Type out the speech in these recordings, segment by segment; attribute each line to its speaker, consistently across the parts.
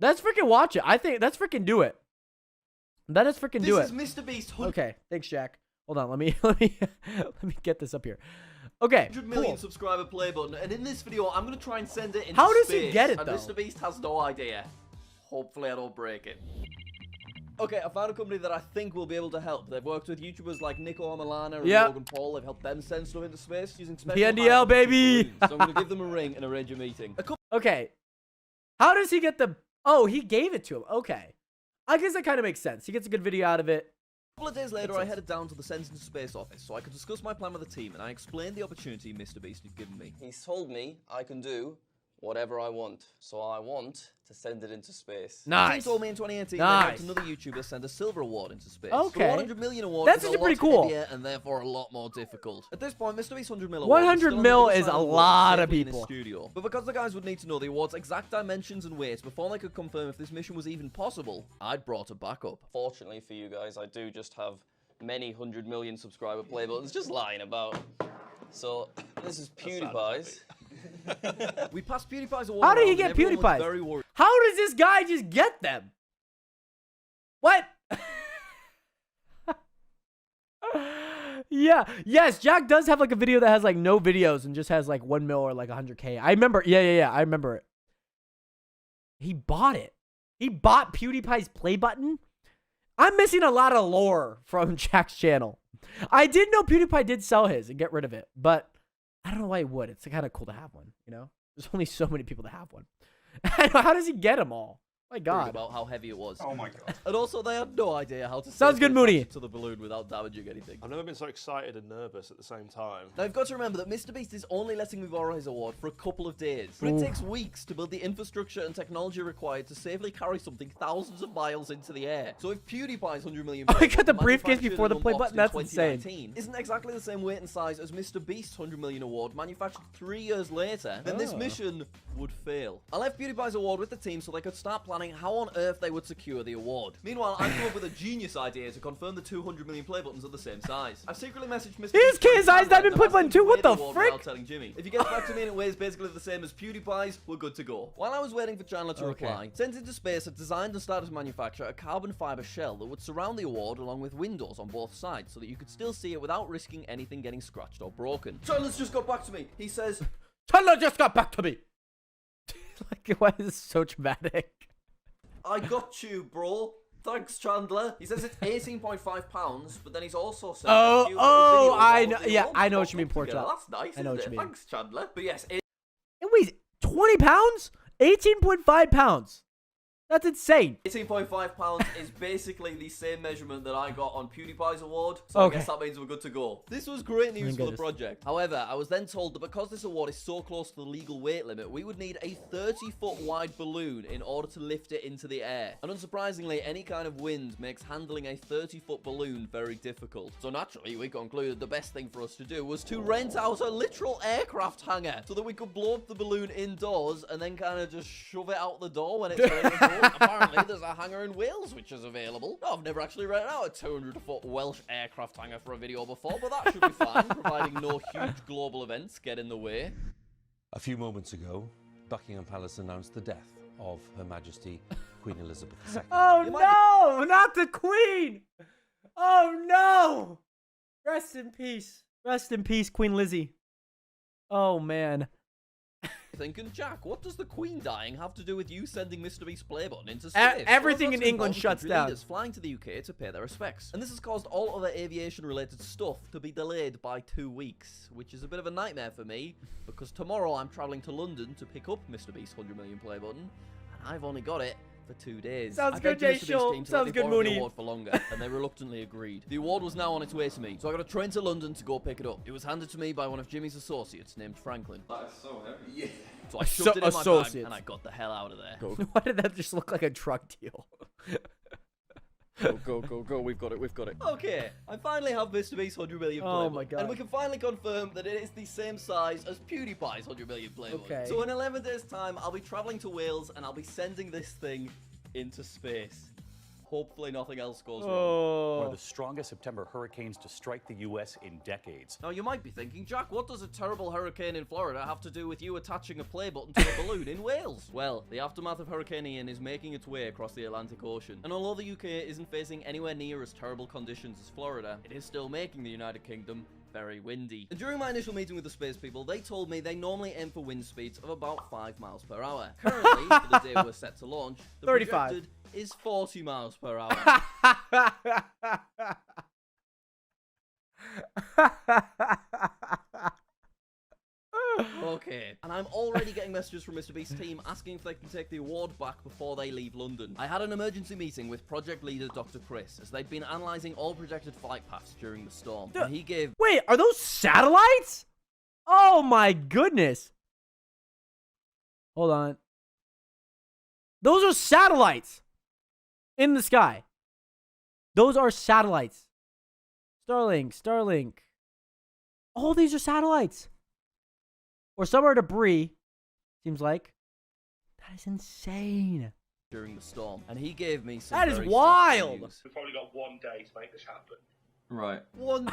Speaker 1: Let's freaking watch it. I think let's freaking do it. Let us freaking do it.
Speaker 2: This is MrBeast.
Speaker 1: Okay, thanks, Jack. Hold on, let me let me get this up here. Okay,
Speaker 2: 100 million subscriber play button, and in this video, I'm gonna try and send it into
Speaker 1: How does
Speaker 2: space,
Speaker 1: he get it,
Speaker 2: and
Speaker 1: though?
Speaker 2: MrBeast has no idea. Hopefully, I don't break it. Okay, I found a company that I think will be able to help. They've worked with YouTubers like Nico Milana and Logan Paul. They've helped them send stuff into space using special
Speaker 1: PNDL, baby.
Speaker 2: So I'm gonna give them a ring and arrange a meeting.
Speaker 1: Okay, how does he get the? Oh, he gave it to him. Okay, I guess that kind of makes sense. He gets a good video out of it.
Speaker 2: A couple of days later, I headed down to the Sends into Space office so I could discuss my plan with the team, and I explained the opportunity MrBeast had given me. He's told me I can do whatever I want, so I want to send it into space.
Speaker 1: Nice.
Speaker 2: The team told me in 2018
Speaker 1: Nice.
Speaker 2: they helped another YouTuber send a silver award into space.
Speaker 1: Okay.
Speaker 2: The 100 million award
Speaker 1: That's
Speaker 2: is
Speaker 1: actually
Speaker 2: a lot
Speaker 1: pretty cool.
Speaker 2: heavier and therefore a lot more difficult. At this point, MrBeast's 100 mil award
Speaker 1: 100
Speaker 2: still
Speaker 1: mil
Speaker 2: on the other
Speaker 1: is
Speaker 2: side
Speaker 1: a
Speaker 2: of the world,
Speaker 1: lot of
Speaker 2: safely in his
Speaker 1: people.
Speaker 2: Studio. But because the guys would need to know the award's exact dimensions and weight before they could confirm if this mission was even possible, I'd brought a backup. Fortunately for you guys, I do just have many 100 million subscriber play buttons just lying about. So this is PewDiePie's. We passed PewDiePie's award.
Speaker 1: How did he
Speaker 2: around
Speaker 1: get
Speaker 2: and everyone was
Speaker 1: PewDiePie's?
Speaker 2: very worried.
Speaker 1: How does this guy just get them? What? Yeah. Yes, Jack does have like a video that has like no videos and just has like 1 mil or like 100K. I remember. Yeah. I remember it. He bought it. He bought PewDiePie's play button. I'm missing a lot of lore from Jack's channel. I did know PewDiePie did sell his and get rid of it, but I don't know why he would. It's kind of cool to have one, you know? There's only so many people that have one. How does he get them all? My God.
Speaker 2: About how heavy it was.
Speaker 3: Oh my God.
Speaker 2: And also, they had no idea how to
Speaker 1: Sounds good, Moody.
Speaker 2: to the balloon without damaging anything.
Speaker 3: I've never been so excited and nervous at the same time.
Speaker 2: Now, you've got to remember that MrBeast is only letting me borrow his award for a couple of days. But it takes weeks to build the infrastructure and technology required to safely carry something thousands of miles into the air. So if PewDiePie's 100 million
Speaker 1: Oh, he got the briefcase
Speaker 2: manufactured
Speaker 1: before
Speaker 2: and
Speaker 1: the play
Speaker 2: unboxed
Speaker 1: button?
Speaker 2: in
Speaker 1: That's insane.
Speaker 2: 2019 isn't exactly the same weight and size as MrBeast's 100 million award manufactured 3 years later, then this mission would fail. I left PewDiePie's award with the team so they could start planning how on earth they would secure the award. Meanwhile, I've come up with a genius idea to confirm the 200 million play buttons are the same size. I've secretly messaged Mr.
Speaker 1: His kid's eyes diamond play button too. What the frick?
Speaker 2: Without telling Jimmy. If he gets back to me and it weighs basically the same as PewDiePie's, we're good to go. While I was waiting for Chandler to reply, Sent into Space had designed and started to manufacture a carbon fiber shell that would surround the award along with windows on both sides so that you could still see it without risking anything getting scratched or broken. Chandler's just got back to me. He says,
Speaker 1: Chandler just got back to me. Like, why is this so dramatic?
Speaker 2: I got you, bro. Thanks, Chandler. He says it's 18.5 pounds, but then he's also said
Speaker 1: I know. Yeah, I know what you mean, poor child.
Speaker 2: That's nice.
Speaker 1: I know what you mean.
Speaker 2: Thanks, Chandler. But yes,
Speaker 1: It weighs 20 pounds? 18.5 pounds. That's insane.
Speaker 2: 18.5 pounds is basically the same measurement that I got on PewDiePie's award, so I guess that means we're good to go. This was great news for the project. However, I was then told that because this award is so close to the legal weight limit, we would need a 30-foot wide balloon in order to lift it into the air. And unsurprisingly, any kind of wind makes handling a 30-foot balloon very difficult. So naturally, we concluded the best thing for us to do was to rent out a literal aircraft hangar so that we could blow up the balloon indoors and then kind of just shove it out the door when it's ready to go. Apparently, there's a hangar in Wales which is available. No, I've never actually rented out a 200-foot Welsh aircraft hangar for a video before, but that should be fine, providing no huge global events get in the way.
Speaker 4: A few moments ago, Buckingham Palace announced the death of Her Majesty Queen Elizabeth II.
Speaker 1: Oh no, not the Queen! Oh no! Rest in peace. Rest in peace, Queen Lizzie. Oh man.
Speaker 2: Thinking, Jack, what does the Queen dying have to do with you sending MrBeast's play button into space?
Speaker 1: Everything in England shuts down.
Speaker 2: Flying to the UK to pay their respects. And this has caused all other aviation-related stuff to be delayed by 2 weeks, which is a bit of a nightmare for me, because tomorrow I'm travelling to London to pick up MrBeast's 100 million play button, and I've only got it for 2 days.
Speaker 1: Sounds good, Jay Schultz. Sounds good, Mooney.
Speaker 2: The award for longer, and they reluctantly agreed. The award was now on its way to me, so I got a train to London to go pick it up. It was handed to me by one of Jimmy's associates named Franklin.
Speaker 3: That is so heavy.
Speaker 2: Yeah. So I shoved it in my bag, and I got the hell out of there.
Speaker 1: Why did that just look like a drug deal?
Speaker 2: Go. We've got it. Okay, I finally have MrBeast's 100 million play
Speaker 1: Oh my
Speaker 2: button,
Speaker 1: God.
Speaker 2: and we can finally confirm that it is the same size as PewDiePie's 100 million play button.
Speaker 1: Okay.
Speaker 2: So in 11 days' time, I'll be traveling to Wales, and I'll be sending this thing into space. Hopefully nothing else goes wrong.
Speaker 5: One of the strongest September hurricanes to strike the U.S. in decades.
Speaker 2: Now, you might be thinking, Jack, what does a terrible hurricane in Florida have to do with you attaching a play button to a balloon in Wales? Well, the aftermath of Hurricane Ian is making its way across the Atlantic Ocean. And although the UK isn't facing anywhere near as terrible conditions as Florida, it is still making the United Kingdom very windy. And during my initial meeting with the space people, they told me they normally aim for wind speeds of about 5 miles per hour. Currently, for the day we're set to launch, the
Speaker 1: 35
Speaker 2: projected is 40 miles per hour. Okay, and I'm already getting messages from MrBeast's team asking if they can take the award back before they leave London. I had an emergency meeting with project leader Dr. Chris, as they'd been analysing all projected flight paths during the storm, and he gave...
Speaker 1: Wait, are those satellites? Oh my goodness. Hold on. Those are satellites in the sky. Those are satellites. Starlink. All these are satellites. Or some are debris, seems like. That is insane.
Speaker 2: During the storm, and he gave me some
Speaker 1: That is
Speaker 2: very
Speaker 1: wild.
Speaker 2: news.
Speaker 3: We've probably got 1 day to make this happen.
Speaker 2: Right. One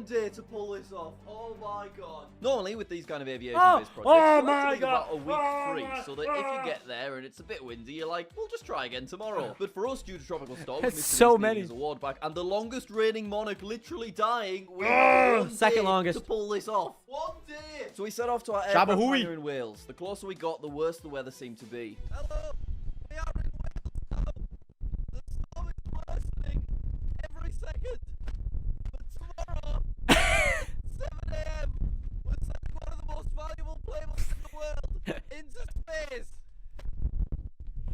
Speaker 2: day to pull this off. Oh my god. Normally, with these kind of aviation-based projects, you like to leave about a week free, so that if you get there and it's a bit windy, you're like, we'll just try again tomorrow. But for us, due to tropical storms,
Speaker 1: That's
Speaker 2: Mr.
Speaker 1: so
Speaker 2: Beast
Speaker 1: many.
Speaker 2: needing his award back, and the longest reigning monarch literally dying, we have 1
Speaker 1: second
Speaker 2: day
Speaker 1: longest.
Speaker 2: to pull this off. 1 day. So we set off to our
Speaker 1: Shabba
Speaker 2: aircraft
Speaker 1: hooey.
Speaker 2: hangar in Wales. The closer we got, the worse the weather seemed to be. Hello. We are in Wales now. The storm is worsening every second. Tomorrow, 7 a.m., we're sending one of the most valuable playbooks in the world into space.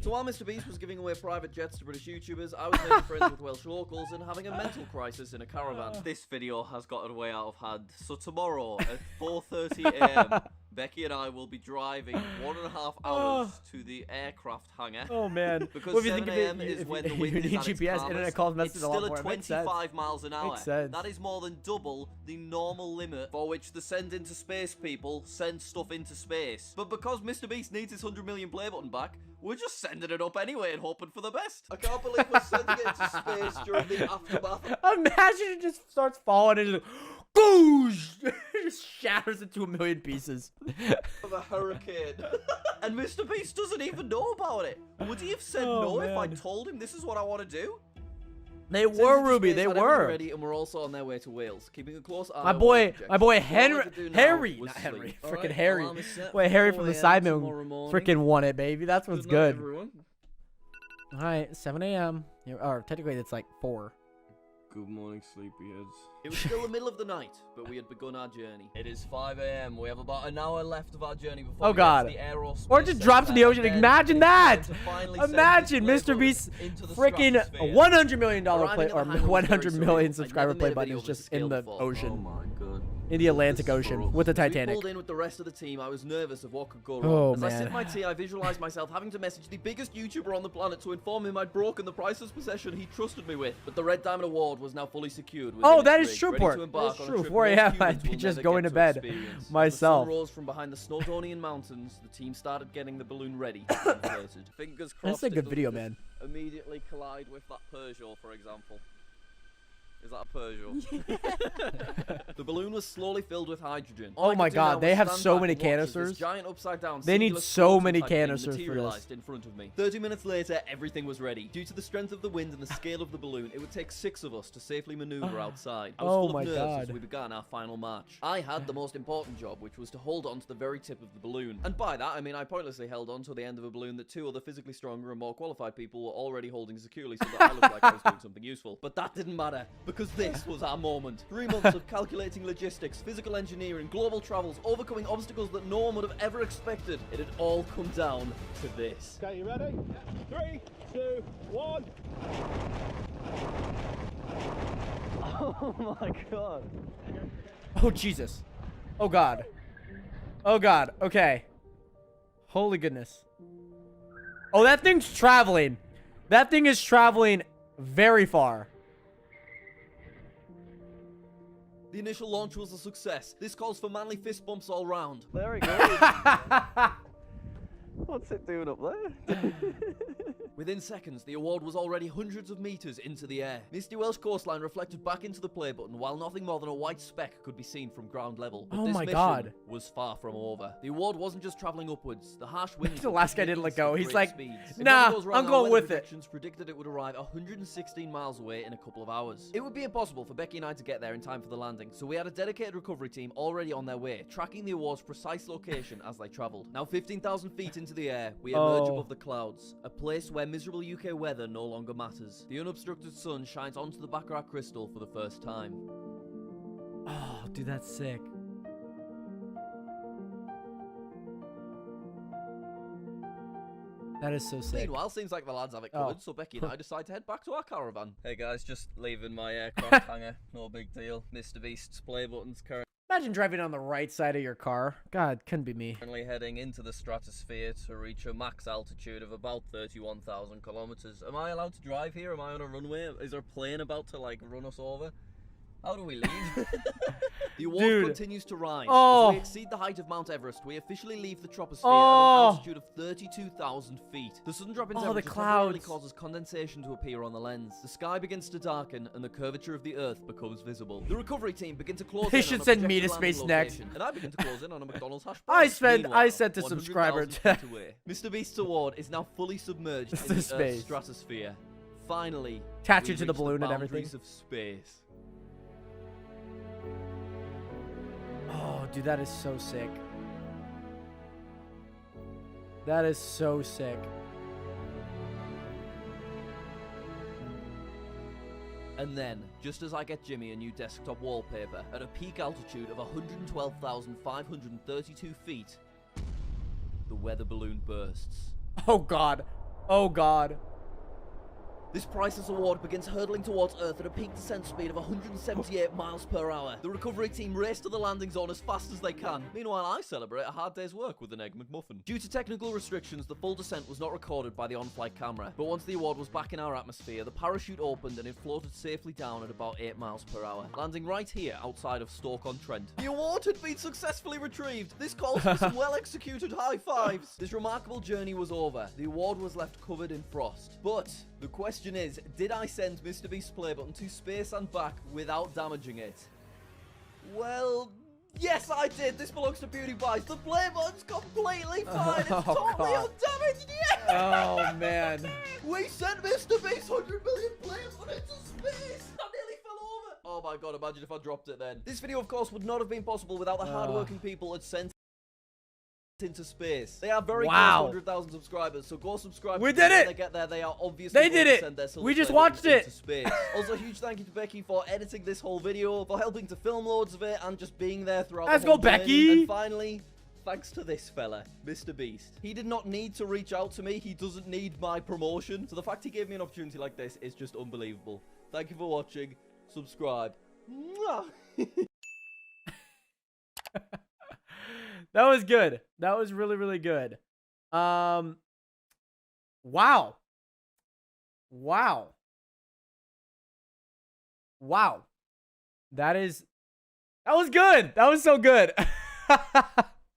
Speaker 2: So while MrBeast was giving away private jets to British YouTubers, I was making friends with Welsh locals and having a mental crisis in a caravan. This video has gotten way out of hand. So tomorrow at 4:30 a.m., Becky and I will be driving 1.5 hours to the aircraft hangar.
Speaker 1: Oh man.
Speaker 2: Because
Speaker 1: Well, if you
Speaker 2: 7
Speaker 1: think of it,
Speaker 2: a.m. is
Speaker 1: if
Speaker 2: when
Speaker 1: you-
Speaker 2: the
Speaker 1: if
Speaker 2: wind
Speaker 1: you
Speaker 2: is
Speaker 1: need
Speaker 2: at its
Speaker 1: GPS,
Speaker 2: calmest.
Speaker 1: internet calls
Speaker 2: It's
Speaker 1: messages a lot
Speaker 2: still
Speaker 1: more.
Speaker 2: at
Speaker 1: It makes sense.
Speaker 2: 25 miles an hour.
Speaker 1: Makes sense.
Speaker 2: That is more than double the normal limit for which the send into space people send stuff into space. But because MrBeast needs his 100 million play button back, we're just sending it up anyway and hoping for the best. I can't believe we're sending it into space during the aftermath
Speaker 1: Imagine it just starts falling and just goosh! It just shatters into 1 million pieces.
Speaker 2: of a hurricane. And MrBeast doesn't even know about it. Would he have said no if I
Speaker 1: man.
Speaker 2: told him this is what I want to do?
Speaker 1: They
Speaker 2: Sent
Speaker 1: were,
Speaker 2: into
Speaker 1: Ruby.
Speaker 2: space,
Speaker 1: They
Speaker 2: had everything
Speaker 1: were.
Speaker 2: ready, and we're also on their way to Wales, keeping a close eye
Speaker 1: My
Speaker 2: on
Speaker 1: boy,
Speaker 2: the
Speaker 1: my boy
Speaker 2: objectives. All I
Speaker 1: Henry,
Speaker 2: had to do now
Speaker 1: Harry,
Speaker 2: was
Speaker 1: not
Speaker 2: sleep.
Speaker 1: Henry,
Speaker 2: All
Speaker 1: freaking
Speaker 2: right,
Speaker 1: Harry.
Speaker 2: alarm is set
Speaker 1: Boy,
Speaker 2: for
Speaker 1: Harry
Speaker 2: 4
Speaker 1: from the
Speaker 2: a.m.
Speaker 1: side moon
Speaker 2: tomorrow morning.
Speaker 1: freaking won it, baby. That's what's
Speaker 2: Good night,
Speaker 1: good.
Speaker 2: everyone.
Speaker 1: All right, 7 a.m. Or technically, it's like 4.
Speaker 2: Good morning, sleepyheads. It was still the middle of the night, but we had begun our journey. It is 5 a.m. We have about an hour left of our journey before
Speaker 1: Oh,
Speaker 2: we
Speaker 1: God.
Speaker 2: get to the aerospace
Speaker 1: Or it just drops in the
Speaker 2: center,
Speaker 1: ocean.
Speaker 2: and then
Speaker 1: Imagine
Speaker 2: it's
Speaker 1: that.
Speaker 2: time to finally send
Speaker 1: Imagine
Speaker 2: this
Speaker 1: Mr.
Speaker 2: playbook
Speaker 1: Beast's
Speaker 2: into the
Speaker 1: freaking
Speaker 2: stratosphere.
Speaker 1: $100 million
Speaker 2: Arriving
Speaker 1: play
Speaker 2: at the
Speaker 1: or
Speaker 2: hangar was
Speaker 1: 100
Speaker 2: very
Speaker 1: million
Speaker 2: surreal.
Speaker 1: subscriber
Speaker 2: I'd never
Speaker 1: play
Speaker 2: made a
Speaker 1: button
Speaker 2: video
Speaker 1: is
Speaker 2: of this
Speaker 1: just in
Speaker 2: scale
Speaker 1: the
Speaker 2: before.
Speaker 1: ocean.
Speaker 2: Oh my god.
Speaker 1: In the Atlantic
Speaker 2: This is
Speaker 1: Ocean
Speaker 2: rough.
Speaker 1: with the
Speaker 2: As we
Speaker 1: Titanic.
Speaker 2: pulled in with the rest of the team, I was nervous of what could go
Speaker 1: Oh,
Speaker 2: wrong. As I
Speaker 1: man.
Speaker 2: sipped my tea, I visualized myself having to message the biggest YouTuber on the planet to inform him I'd broken the priceless possession he trusted me with. But the Red Diamond Award was now fully secured.
Speaker 1: Oh,
Speaker 2: within
Speaker 1: that
Speaker 2: its
Speaker 1: is
Speaker 2: rig,
Speaker 1: true,
Speaker 2: ready
Speaker 1: Port.
Speaker 2: to embark
Speaker 1: That's
Speaker 2: on a
Speaker 1: true.
Speaker 2: trip
Speaker 1: 4
Speaker 2: most
Speaker 1: a.m.
Speaker 2: humans
Speaker 1: I'd be
Speaker 2: will
Speaker 1: just
Speaker 2: never
Speaker 1: going
Speaker 2: get
Speaker 1: to bed
Speaker 2: experience.
Speaker 1: myself.
Speaker 2: As the sun rose from behind the Snowdonian mountains, the team started getting the balloon ready to be inflated. Fingers crossed.
Speaker 1: That's a
Speaker 2: it
Speaker 1: good
Speaker 2: doesn't
Speaker 1: video,
Speaker 2: just
Speaker 1: man.
Speaker 2: Immediately collide with that Peugeot, for example. Is that a Peugeot? The balloon was slowly filled with hydrogen. All
Speaker 1: Oh
Speaker 2: I
Speaker 1: my
Speaker 2: could do now
Speaker 1: God, they
Speaker 2: was
Speaker 1: have
Speaker 2: stand
Speaker 1: so
Speaker 2: back
Speaker 1: many
Speaker 2: and watch as
Speaker 1: canisters.
Speaker 2: this giant upside down
Speaker 1: They need
Speaker 2: singular
Speaker 1: so
Speaker 2: skeleton
Speaker 1: many
Speaker 2: type thing
Speaker 1: canisters for this.
Speaker 2: materialized in front of me. 30 minutes later, everything was ready. Due to the strength of the wind and the scale of the balloon, it would take 6 of us to safely maneuver outside. I was
Speaker 1: Oh
Speaker 2: full
Speaker 1: my
Speaker 2: of nerves as
Speaker 1: God.
Speaker 2: we began our final march. I had the most important job, which was to hold on to the very tip of the balloon. And by that, I mean I pointlessly held on to the end of a balloon that 2 other physically stronger and more qualified people were already holding securely so that I looked like I was doing something useful. But that didn't matter, because this was our moment. 3 months of calculating logistics, physical engineering, global travels, overcoming obstacles that no one would have ever expected. It had all come down to this.
Speaker 3: Okay, you ready? 3, 2, 1.
Speaker 2: Oh my god.
Speaker 1: Oh, Jesus. Oh, God. Oh, God. Okay. Holy goodness. Oh, that thing's traveling. That thing is traveling very far.
Speaker 2: The initial launch was a success. This calls for manly fist bumps all round.
Speaker 6: There he goes. What's it doing up there?
Speaker 2: Within seconds, the award was already hundreds of meters into the air. Misty Welsh coastline reflected back into the Playbutton, while nothing more than a white speck could be seen from ground level. But
Speaker 1: Oh
Speaker 2: this
Speaker 1: my
Speaker 2: mission
Speaker 1: God.
Speaker 2: was far from over. The award wasn't just traveling upwards. The harsh winds.
Speaker 1: The last guy didn't let go. He's like,
Speaker 2: If
Speaker 1: nah,
Speaker 2: nothing goes wrong,
Speaker 1: I'm
Speaker 2: our
Speaker 1: going
Speaker 2: weather
Speaker 1: with it.
Speaker 2: predictions predicted it would arrive 116 miles away in a couple of hours. It would be impossible for Becky and I to get there in time for the landing, so we had a dedicated recovery team already on their way, tracking the award's precise location as they traveled. Now 15,000 feet into the air, we emerge above the clouds, a place where miserable UK weather no longer matters. The unobstructed sun shines onto the Baccarat crystal for the first time.
Speaker 1: Oh, dude, that's sick. That is so sick.
Speaker 2: Meanwhile, seems like the lads have it
Speaker 1: Oh.
Speaker 2: covered, so Becky and I decide to head back to our caravan. Hey guys, just leaving my aircraft hangar. No big deal. MrBeast's Playbutton's
Speaker 1: Imagine driving on the right side of your car. God, couldn't be me.
Speaker 2: currently heading into the stratosphere to reach a max altitude of about 31,000 kilometers. Am I allowed to drive here? Am I on a runway? Is there a plane about to like run us over? How do we leave? The award
Speaker 1: Dude.
Speaker 2: continues to rise.
Speaker 1: Oh.
Speaker 2: As we exceed the height of Mount Everest, we officially leave the troposphere at
Speaker 1: Oh.
Speaker 2: an altitude of 32,000 feet. The sudden drop in
Speaker 1: Oh, the
Speaker 2: temperature temporarily
Speaker 1: clouds.
Speaker 2: causes condensation to appear on the lens. The sky begins to darken, and the curvature of the Earth becomes visible. The recovery team begin to close
Speaker 1: They
Speaker 2: in
Speaker 1: should
Speaker 2: on a
Speaker 1: send me
Speaker 2: projected
Speaker 1: to
Speaker 2: landing
Speaker 1: space next.
Speaker 2: location, and I begin to close in on a McDonald's hash
Speaker 1: I
Speaker 2: brown.
Speaker 1: sent
Speaker 2: Meanwhile,
Speaker 1: a subscriber
Speaker 2: 100,000
Speaker 1: to
Speaker 2: feet away, MrBeast's award is now fully submerged in
Speaker 1: To
Speaker 2: the Earth's
Speaker 1: space.
Speaker 2: stratosphere. Finally,
Speaker 1: Attach
Speaker 2: we
Speaker 1: it to the
Speaker 2: reach
Speaker 1: balloon and
Speaker 2: boundaries
Speaker 1: everything.
Speaker 2: of space.
Speaker 1: Oh, dude, that is so sick. That is so sick.
Speaker 2: And then, just as I get Jimmy a new desktop wallpaper, at a peak altitude of 112,532 feet, the weather balloon bursts.
Speaker 1: Oh, God. Oh, God.
Speaker 2: This priceless award begins hurtling towards Earth at a peak descent speed of 178 miles per hour. The recovery team race to the landing zone as fast as they can. Meanwhile, I celebrate a hard day's work with an Egg McMuffin. Due to technical restrictions, the full descent was not recorded by the on-flight camera. But once the award was back in our atmosphere, the parachute opened and it floated safely down at about 8 miles per hour, landing right here outside of Stoke-on-Trent. The award had been successfully retrieved. This calls for some well-executed high fives. This remarkable journey was over. The award was left covered in frost. But the question is, did I send MrBeast's Playbutton to space and back without damaging it? Well, yes, I did. This belongs to PewDiePie. The Playbutton's completely fine. It's
Speaker 1: Oh,
Speaker 2: totally
Speaker 1: God.
Speaker 2: undamaged. Yeah!
Speaker 1: Oh, man.
Speaker 2: We sent MrBeast 100 million Playbutton into space. I nearly fell over. Oh my god, imagine if I dropped it then. This video, of course, would not have been possible without the hardworking people at Sent into space. They are very close to 100,000 subscribers, so go subscribe.
Speaker 1: We
Speaker 2: to them.
Speaker 1: did
Speaker 2: When
Speaker 1: it!
Speaker 2: they get there, they are obviously
Speaker 1: They
Speaker 2: going
Speaker 1: did
Speaker 2: to
Speaker 1: it!
Speaker 2: send their silver
Speaker 1: We just
Speaker 2: Playbutton
Speaker 1: watched it!
Speaker 2: into space. Also, a huge thank you to Becky for editing this whole video, for helping to film loads of it, and just being there throughout
Speaker 1: Let's
Speaker 2: the whole
Speaker 1: go,
Speaker 2: journey.
Speaker 1: Becky!
Speaker 2: And finally, thanks to this fella, MrBeast. He did not need to reach out to me. He doesn't need my promotion. So the fact he gave me an opportunity like this is just unbelievable. Thank you for watching. Subscribe. Mwah!
Speaker 1: That was good. That was really, really good. Wow. Wow. Wow. That was good. That was so good.